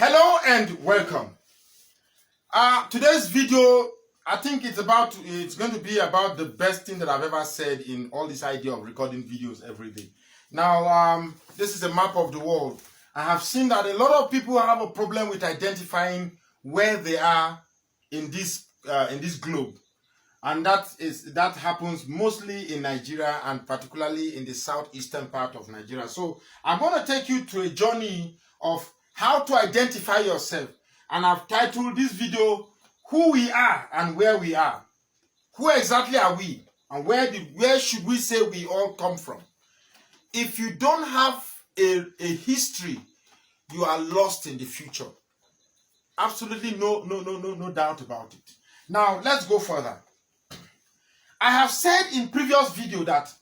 Hello and welcome. Today's video, I think it's going to be about the best thing that I've ever said in all this idea of recording videos every day. Now, this is a map of the world. I have seen that a lot of people have a problem with identifying where they are in this globe, and that happens mostly in Nigeria and particularly in the southeastern part of Nigeria. So I'm going to take you to a journey of how to identify yourself, and I've titled this video "Who We Are and Where We Are." Who exactly are we, and where should we say we all come from? If you don't have a history, you are lost in the future. Absolutely no doubt about it. Now let's go further. I have said in previous video that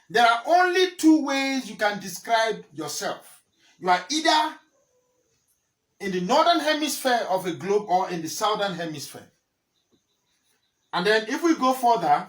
there are only two ways you can describe yourself. You are either in the northern hemisphere of a globe or in the southern hemisphere. And then if we go further,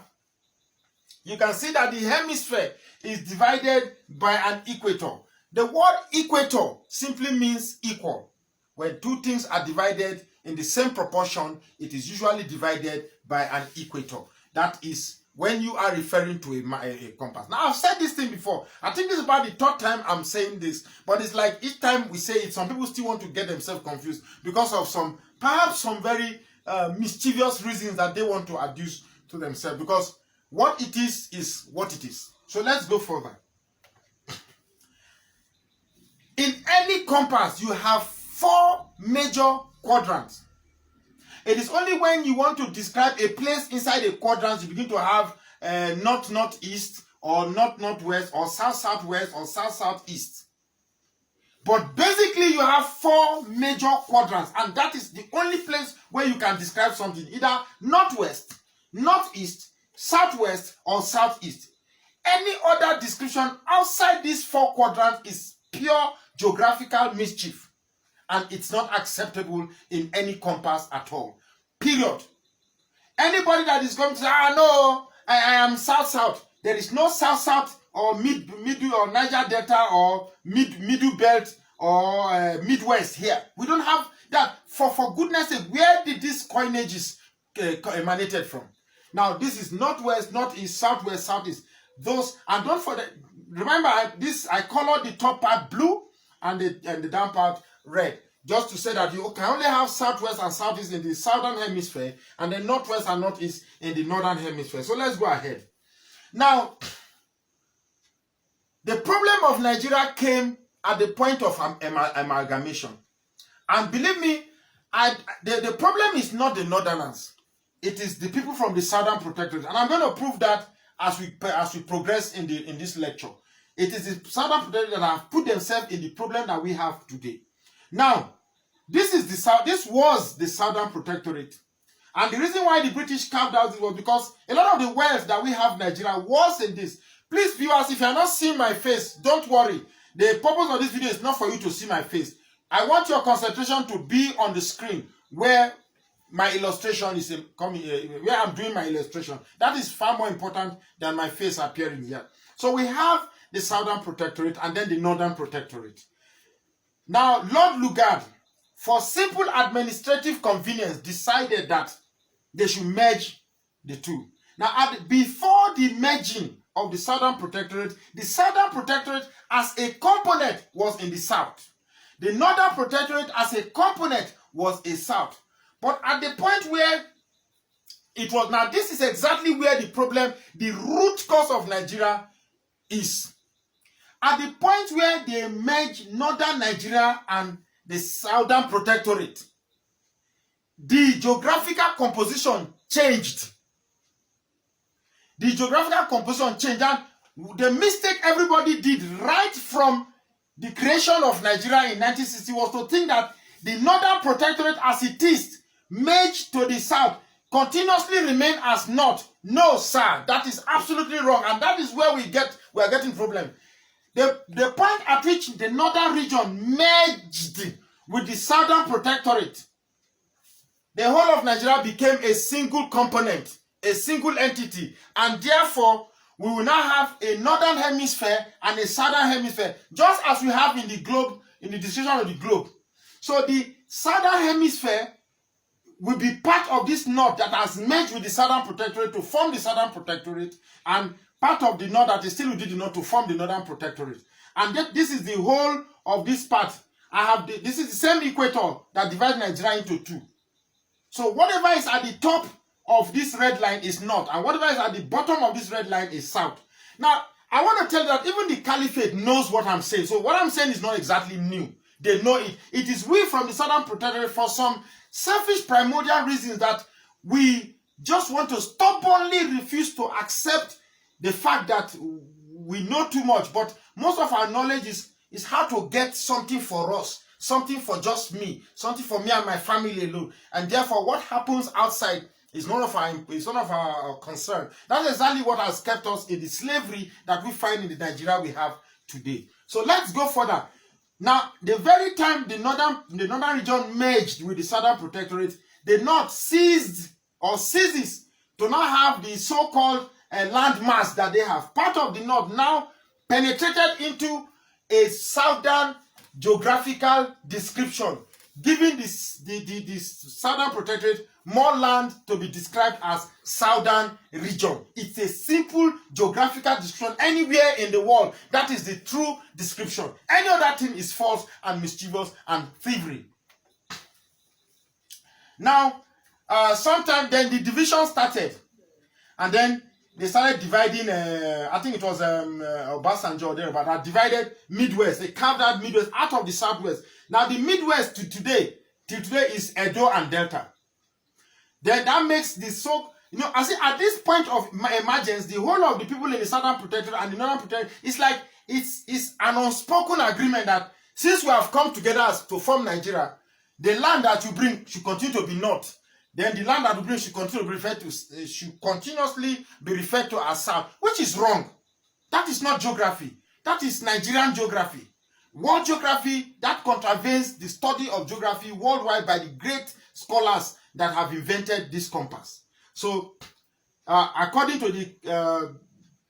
you can see that the hemisphere is divided by an equator. The word equator simply means equal. When two things are divided in the same proportion, it is usually divided by an equator. That is when you are referring to a compass. Now, I've said this thing before. I think this is about the third time I'm saying this. But it's like each time we say it, some people still want to get themselves confused because of perhaps some very mischievous reasons that they want to adduce to themselves. Because what it is what it is. So let's go further. In any compass, you have four major quadrants. It is only when you want to describe a place inside a quadrant you begin to have north-northeast or north-northwest or south-southwest or south-southeast. But basically you have four major quadrants, and that is the only place where you can describe something, either northwest, northeast, southwest or southeast. Any other description outside these four quadrants is pure geographical mischief, and it's not acceptable in any compass at all. Period. Anybody that is going to say, no, I am south-south. There is no south-south or middle or Niger Delta or middle belt or Midwest here. We don't have that. For goodness sake, where did these coinages emanated from? Now, this is northwest, northeast, southwest, southeast. Those, and don't forget, remember I colored the top part blue and the down part red, just to say that you can only have southwest and southeast in the southern hemisphere and then northwest and northeast in the northern hemisphere. So let's go ahead. Now, the problem of Nigeria came at the point of amalgamation. And believe me, the problem is not the northerners. It is the people from the southern protectorate. And I'm going to prove that as we progress in this lecture. It is the southern protectorate that have put themselves in the problem that we have today. Now, this was the southern protectorate. And the reason why the British carved out this was because a lot of the wealth that we have in Nigeria was in this. Please, viewers, if you are not seeing my face, don't worry. The purpose of this video is not for you to see my face. I want your concentration to be on the screen where my illustration is coming, where I'm doing my illustration. That is far more important than my face appearing here. So we have the southern protectorate and then the northern protectorate. Now, Lord Lugard, for simple administrative convenience, decided that they should merge the two. Now, before the merging of the southern protectorate as a component was in the south. The northern protectorate as a component was a south. But at the point where it was, now this is exactly where the problem, the root cause of Nigeria is. At the point where they merged northern Nigeria and the southern protectorate, the geographical composition changed. The geographical composition changed, and the mistake everybody did right from the creation of Nigeria in 1960 was to think that the northern protectorate as it is merged to the south continuously remain as north. No, sir, that is absolutely wrong, and that is where we are getting problem. The point at which the northern region merged with the southern protectorate, the whole of Nigeria became a single component, a single entity, and therefore we will now have a northern hemisphere and a southern hemisphere, just as we have in the globe, in the distribution of the globe. So the southern hemisphere will be part of this north that has merged with the southern protectorate to form the southern protectorate, and part of the north that is still within the north to form the northern protectorate. And this is the whole of this part. This is the same equator that divides Nigeria into two. So whatever is at the top of this red line is north, and whatever is at the bottom of this red line is south. Now, I want to tell you that even the caliphate knows what I'm saying. So what I'm saying is not exactly new. They know it. It is we from the southern protectorate, for some selfish primordial reasons, that we just want to stubbornly refuse to accept the fact that we know too much. But most of our knowledge is how to get something for us, something for just me, something for me and my family alone. And therefore, what happens outside is none of our concern. That's exactly what has kept us in the slavery that we find in the Nigeria we have today. So let's go further. Now, the very time the northern region merged with the southern protectorate, the north ceases to now have the so-called land mass that they have. Part of the north now penetrated into a southern geographical description, giving the southern protectorate more land to be described as southern region. It's a simple geographical description anywhere in the world. That is the true description. Any other thing is false and mischievous and thievery. Now, sometime then the division started, and then they started dividing. I think it was Obasanjo there, but I divided Midwest. They carved out Midwest out of the Southwest. Now the Midwest till today is Edo and Delta. Then that makes the I see at this point of emergence, the whole of the people in the southern protectorate and the northern protectorate, it's like it's an unspoken agreement that since we have come together to form Nigeria, the land that you bring should continue to be north. Then the land that you bring should continue to be referred to, should continuously be referred to as south, which is wrong. That is not geography. That is Nigerian geography. World geography, that contravenes the study of geography worldwide by the great scholars that have invented this compass. So, according to the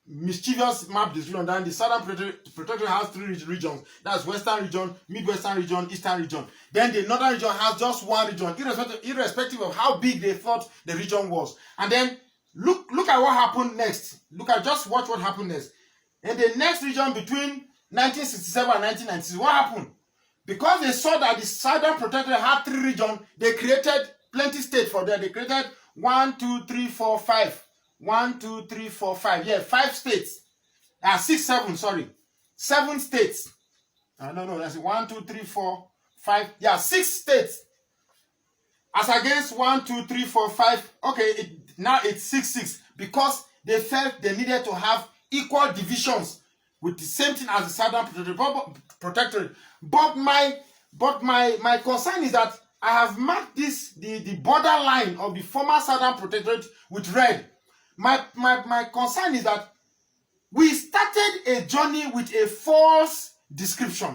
mischievous map description, then the southern protectorate has three regions. That's western region, midwestern region, eastern region. Then the northern region has just one region, irrespective of how big they thought the region was. And then look at what happened next. Watch what happened next. In the next region between 1967 and 1996, what happened? Because they saw that the southern protectorate had three regions, they created plenty states for them. They created 1, 2, 3, 4, 5. 1, 2, 3, 4, 5. Yeah, 5 states. 6, 7, sorry. 7 states. No, that's 1, 2, 3, 4, 5. Yeah, 6 states. As against 1, 2, 3, 4, 5. Okay, now it's 6, 6. Because they felt they needed to have equal divisions with the same thing as the southern protectorate. But my concern is that I have marked the borderline of the former southern protectorate with red. My concern is that we started a journey with a false description.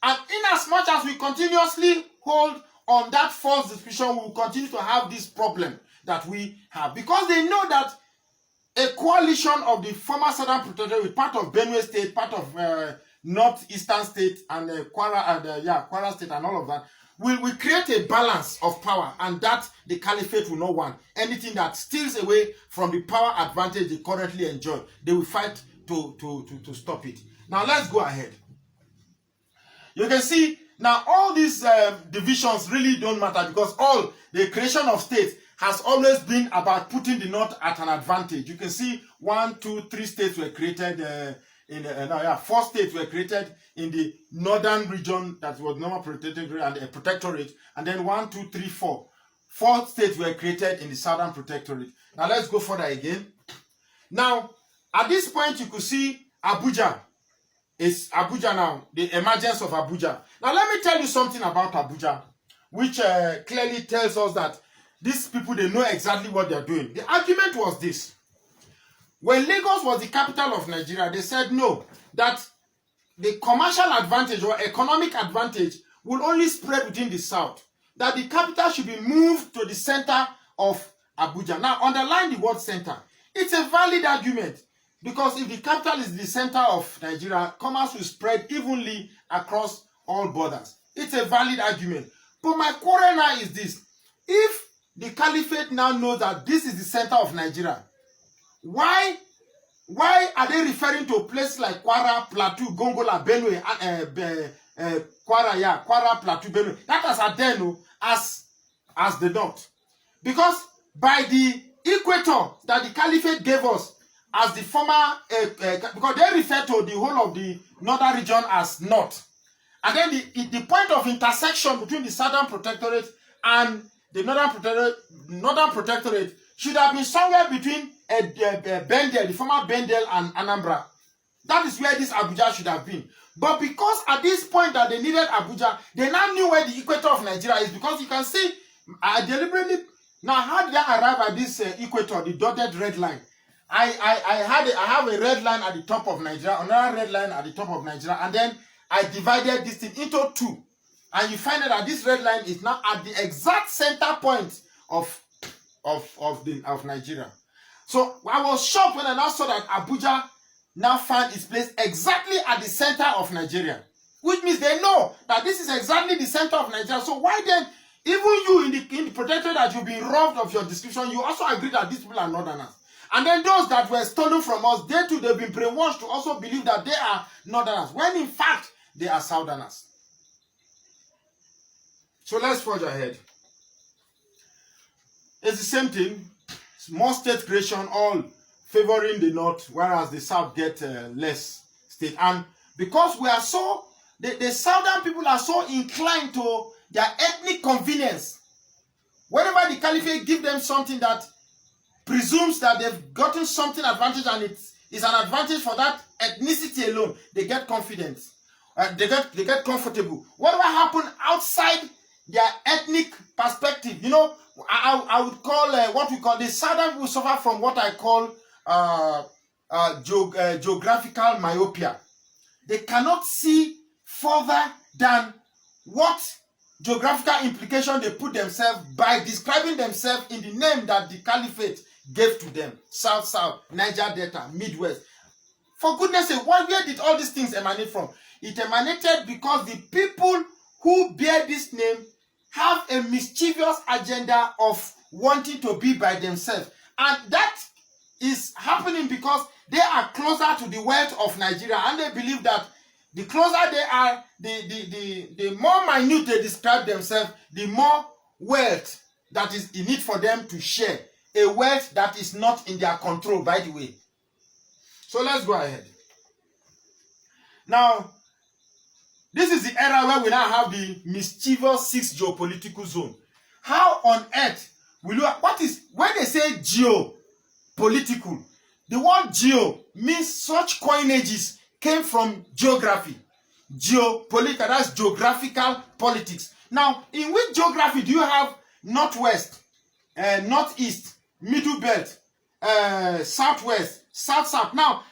And in as much as we continuously hold on that false description, we will continue to have this problem that we have. Because they know that a coalition of the former southern protectorate with part of Benue State, part of northeastern state, and Kwara State and all of that, will create a balance of power, and that the caliphate will not want. Anything that steals away from the power advantage they currently enjoy, they will fight to stop it. Now let's go ahead. You can see now all these divisions really don't matter, because all the creation of states has always been about putting the north at an advantage. You can see 1, 2, 3 states were created 4 states were created in the northern region that was normal protectorate, and then 1, 2, 3, 4. 4 states were created in the southern protectorate. Now let's go further again. Now, at this point, you could see Abuja. It's Abuja now, the emergence of Abuja. Now let me tell you something about Abuja, which clearly tells us that these people, they know exactly what they're doing. The argument was this. When Lagos was the capital of Nigeria, they said no, that the commercial advantage or economic advantage will only spread within the south, that the capital should be moved to the center of Abuja. Now, underline the word center. It's a valid argument, because if the capital is the center of Nigeria, commerce will spread evenly across all borders. It's a valid argument. But my quarrel now is this. If the caliphate now knows that this is the center of Nigeria, why are they referring to places like Kwara, Plateau, Gongola, Benue, Kwara, Plateau, Benue? That is Adeno as the north. Because by the equator that the caliphate gave us as the former, because they refer to the whole of the northern region as north. And then the point of intersection between the southern protectorate and the northern protectorate should have been somewhere between Bendel, the former Bendel, and Anambra. That is where this Abuja should have been. But because at this point that they needed Abuja, they now knew where the equator of Nigeria is. Because you can see, I deliberately, now how did I arrive at this equator, the dotted red line? I have a red line at the top of Nigeria, another red line at the top of Nigeria, and then I divided this thing into two. And you find out that this red line is now at the exact center point of Nigeria. So I was shocked when I now saw that Abuja now found its place exactly at the center of Nigeria. Which means they know that this is exactly the center of Nigeria. So why then, even you in the protectorate that you've been robbed of your description, you also agree that these people are northerners. And then those that were stolen from us, they too, they've been brainwashed to also believe that they are northerners, when in fact, they are southerners. So let's forge ahead. It's the same thing. More state creation, all favoring the north, whereas the south get less state. And because we are so, the southern people are so inclined to their ethnic convenience. Whenever the caliphate give them something that presumes that they've gotten something advantage and it is an advantage for that ethnicity alone, they get confidence. They get comfortable. Whatever happened outside their ethnic perspective, you know, I would call what we call the southern people suffer from what I call geographical myopia. They cannot see further than what geographical implication they put themselves by describing themselves in the name that the caliphate gave to them. South, South, Niger Delta, Midwest. For goodness sake, where did all these things emanate from? It emanated because the people who bear this name have a mischievous agenda of wanting to be by themselves. And that is happening because they are closer to the wealth of Nigeria, and they believe that the closer they are, the more minute they describe themselves, the more wealth that is in it for them to share. A wealth that is not in their control, by the way. So let's go ahead. Now, this is the era where we now have the mischievous 6th geopolitical zone. How on earth will you, what is, when they say geopolitical, the word geo means such coinages came from geography. Geopolitical, that's geographical politics. Now, in which geography do you have northwest, northeast, middle belt, southwest, south-south? Now,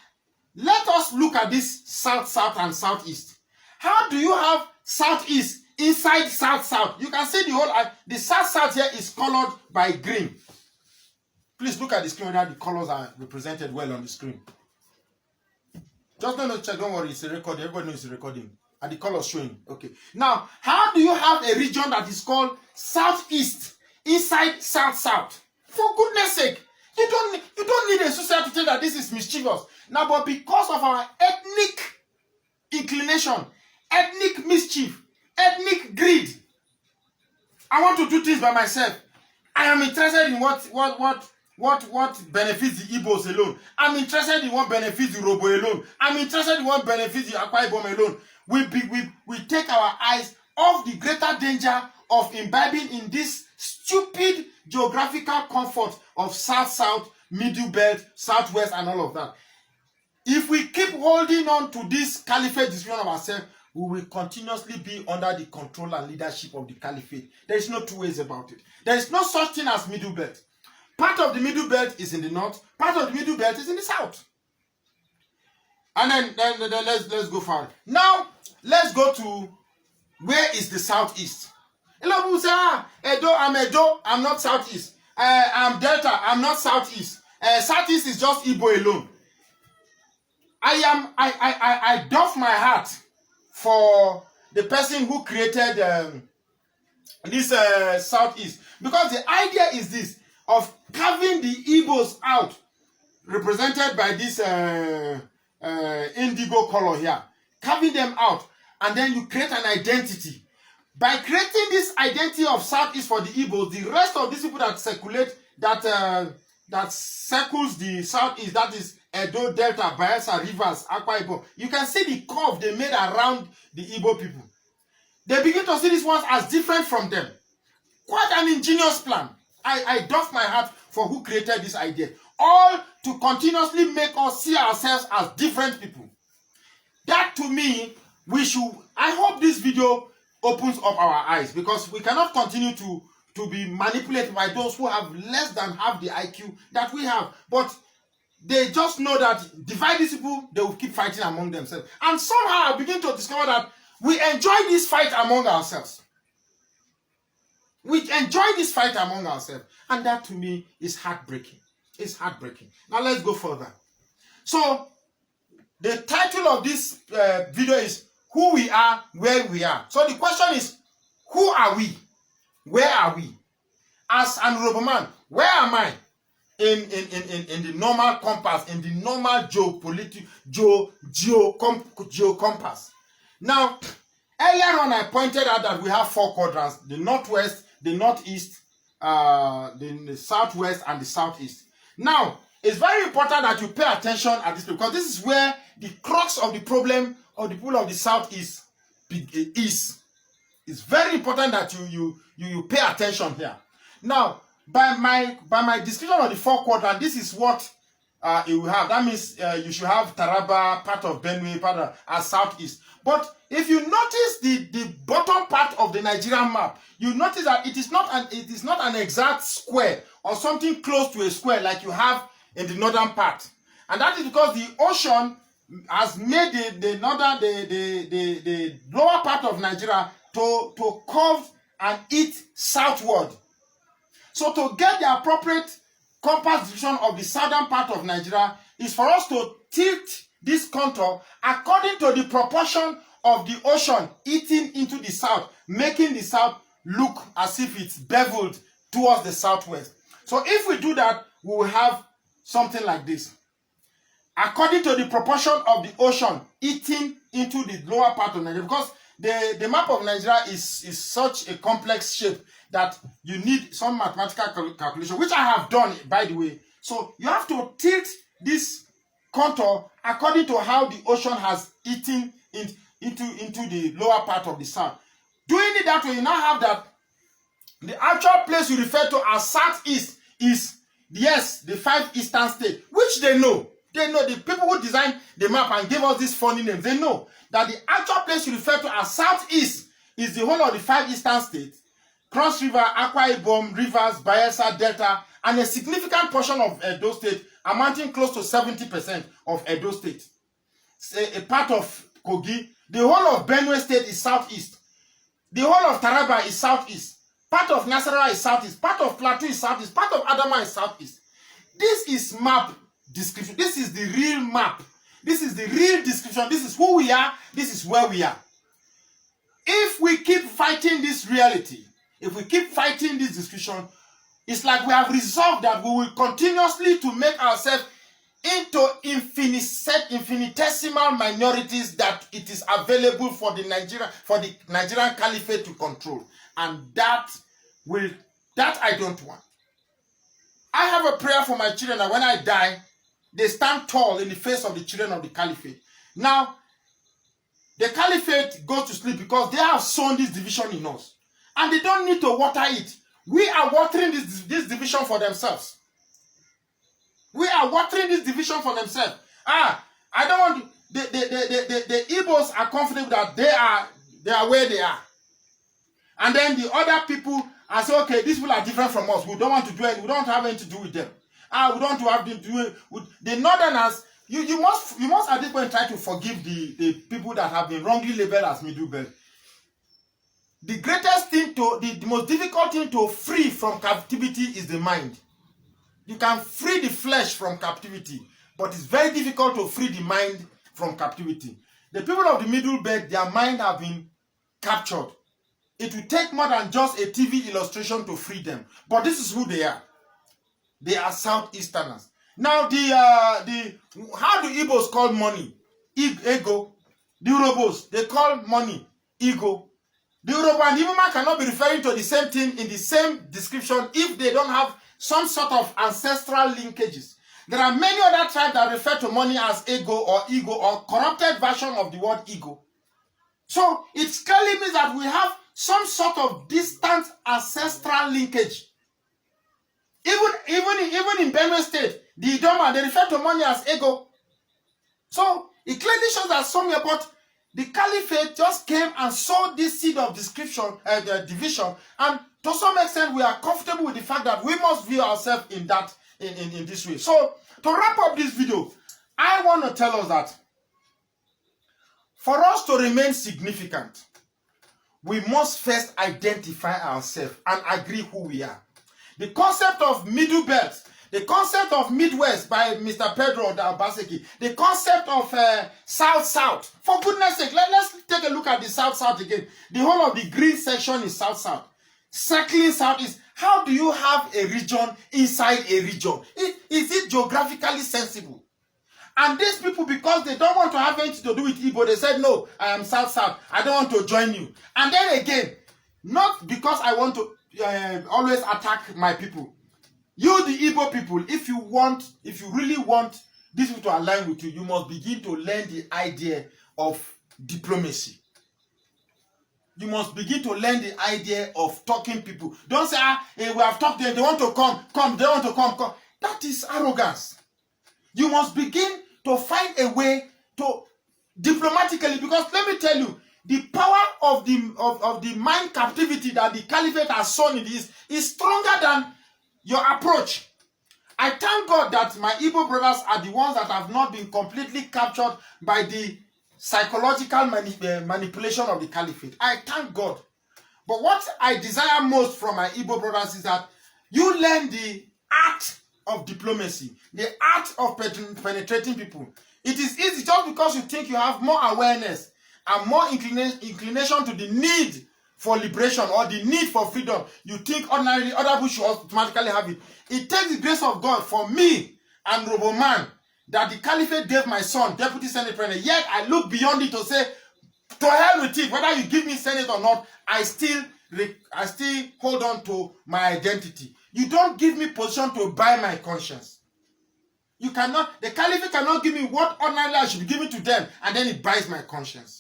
let us look at this south-south and southeast. How do you have southeast inside south-south? You can see the whole, the south-south here is colored by green. Please look at the screen whether the colors are represented well on the screen. Just don't check, don't worry, it's a recording. Everybody knows it's a recording. And the colors showing. Okay. Now, how do you have a region that is called southeast inside south-south? For goodness sake, you don't need a society to tell that this is mischievous. Now, but because of our ethnic inclination, ethnic mischief, ethnic greed, I want to do things by myself. I am interested in what benefits the Igbos alone. I'm interested in what benefits the Robo alone. I'm interested in what benefits the Akwa Ibom alone. We take our eyes off the greater danger of imbibing in this stupid geographical comfort of south-south, middle belt, southwest, and all of that. If we keep holding on to this caliphate description of ourselves, we will continuously be under the control and leadership of the caliphate. There is no two ways about it. There is no such thing as middle belt. Part of the middle belt is in the north, part of the middle belt is in the south. And then let's go far. Now, let's go to where is the southeast. A lot of people say, Edo, I'm not southeast. I'm Delta, I'm not southeast. Southeast is just Igbo alone. I doff my hat for the person who created southeast, because the idea is this of carving the Igbos out, represented by this indigo color here, carving them out, and then you create an identity. By creating this identity of southeast for the Igbos, the rest of these people that circulate, that circles the southeast, that is Edo, Delta, Bayelsa, Rivers, Akwa Ibom, you can see the curve they made around the Igbo people. They begin to see these ones as different from them. Quite an ingenious plan. I doff my hat for who created this idea. All to continuously make us see ourselves as different people. That, to me, I hope this video opens up our eyes, because we cannot continue to be manipulated by those who have less than half the IQ that we have. But they just know that divide these people, they will keep fighting among themselves. And somehow I begin to discover that we enjoy this fight among ourselves. We enjoy this fight among ourselves. And that, to me, is heartbreaking. It's heartbreaking. Now let's go further. So the title of this video is Who We Are, Where We Are. So the question is, who are we? Where are we? As an honorable man, where am I in the normal compass, in the normal geo compass? Now, earlier on I pointed out that we have 4 quadrants: the northwest, the northeast, the southwest, and the southeast. Now, it's very important that you pay attention at this, because this is where the crux of the problem of the people of the southeast is. It's very important that you pay attention here. Now, by my description of the 4 quadrants, this is what it will have. That means you should have Taraba, part of Benue, part of southeast. But if you notice the bottom part of the Nigerian map, you notice that it is not an exact square or something close to a square like you have in the northern part. And that is because the ocean has made the lower part of Nigeria to curve and eat southward. So to get the appropriate compass direction of the southern part of Nigeria is for us to tilt this contour according to the proportion of the ocean eating into the south, making the south look as if it's beveled towards the southwest. So if we do that, we will have something like this. According to the proportion of the ocean eating into the lower part of Nigeria, because the map of Nigeria is such a complex shape that you need some mathematical calculation, which I have done, by the way. So you have to tilt this contour according to how the ocean has eaten into the lower part of the south. Doing it that way, you now have that the actual place you refer to as southeast is, yes, the 5 eastern states, which they know. They know, the people who designed the map and gave us these funny names, they know that the actual place you refer to as southeast is the whole of the 5 eastern states: Cross River, Akwa Ibom, Rivers, Bayelsa, Delta, and a significant portion of Edo State, amounting close to 70% of Edo State. A part of Kogi. The whole of Benue State is southeast. The whole of Taraba is southeast. Part of Nasarawa is southeast. Part of Plateau is southeast. Part of Adama is southeast. This is map description. This is the real map. This is the real description. This is who we are. This is where we are. If we keep fighting this reality, if we keep fighting this description, it's like we have resolved that we will continuously to make ourselves into infinitesimal minorities that it is available for the Nigerian Caliphate to control. And that I don't want. I have a prayer for my children that when I die, they stand tall in the face of the children of the Caliphate. Now, the Caliphate goes to sleep because they have sown this division in us. And they don't need to water it. We are watering this division for themselves. We are watering this division for themselves. I don't want to. The Igbos are confident that they are where they are. And then the other people are saying, okay, these people are different from us. We don't want to do it. We don't have anything to do with them. We don't have to do it with the Northerners. You must at this point try to forgive the people that have been wrongly labeled as Middle Belt. The greatest thing the most difficult thing to free from captivity is the mind. You can free the flesh from captivity, but it's very difficult to free the mind from captivity. The people of the Middle Belt, their mind have been captured. It will take more than just a TV illustration to free them. But this is who they are. They are Southeasterners. Now, how do Igbos call money? Ego. The Urobos, they call money ego. The Urobo and the Igbo man cannot be referring to the same thing in the same description if they don't have some sort of ancestral linkages. There are many other tribes that refer to money as ego or corrupted version of the word ego. So it clearly means that we have some sort of distant ancestral linkage. Even in Benue State, the Idoma, they refer to money as ego. So it clearly shows that somewhere, but the caliphate just came and sowed this seed of division, and to some extent we are comfortable with the fact that we must view ourselves in this way. So to wrap up this video, I want to tell us that for us to remain significant, we must first identify ourselves and agree who we are. The concept of Middle Belt, the concept of Midwest by Mr. Pedro Obaseki, the concept of South-South. For goodness sake, let's take a look at the South-South again. The whole of the green section is South-South. Circling South is, how do you have a region inside a region? Is it geographically sensible? And these people, because they don't want to have anything to do with Igbo, they said, no, I am South-South. I don't want to join you. And then again, not because I want to always attack my people. You, the Igbo people, if you really want these people to align with you, you must begin to learn the idea of diplomacy. You must begin to learn the idea of talking people. Don't say, we have talked to them, they want to come, they want to come. That is arrogance. You must begin to find a way to diplomatically, because let me tell you, the power of the mind captivity that the caliphate has sown in this is stronger than your approach. I thank God that my Igbo brothers are the ones that have not been completely captured by the psychological manipulation of the caliphate. I thank God. But what I desire most from my Igbo brothers is that you learn the art of diplomacy, the art of penetrating people. It is easy just because you think you have more awareness and more inclination to the need for liberation or the need for freedom. You think ordinarily other people should automatically have it. It takes the grace of God for me and Roboman that the caliphate gave my son, Deputy Senate President. Yet I look beyond it to say, to hell with it, whether you give me Senate or not, I still hold on to my identity. You don't give me position to buy my conscience. You cannot, the caliphate cannot give me what ordinarily I should be giving to them, and then it buys my conscience.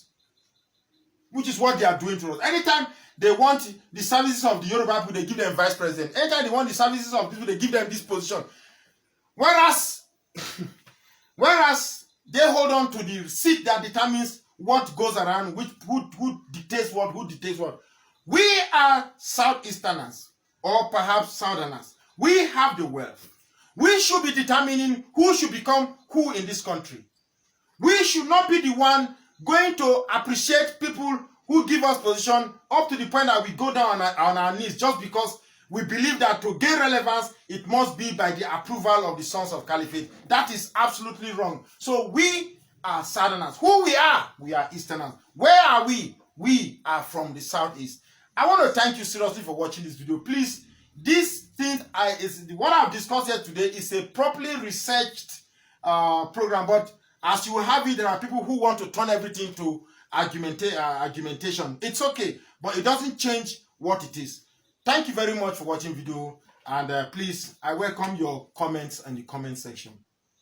Which is what they are doing to us. Anytime they want the services of the Yoruba people, they give them vice president. Anytime they want the services of people, they give them this position. Whereas they hold on to the seat that determines what goes around, who dictates what. We are Southeasterners, or perhaps Southerners. We have the wealth. We should be determining who should become who in this country. We should not be the one going to appreciate people who give us position up to the point that we go down on our knees just because we believe that to gain relevance, it must be by the approval of the sons of caliphate. That is absolutely wrong. So we are Southerners. Who we are Easterners. Where are we? We are from the Southeast. I want to thank you seriously for watching this video. Please, this thing what I've discussed here today is a properly researched program, but as you will have it, there are people who want to turn everything to argumentation. It's okay, but it doesn't change what it is. Thank you very much for watching the video, and please, I welcome your comments in the comment section.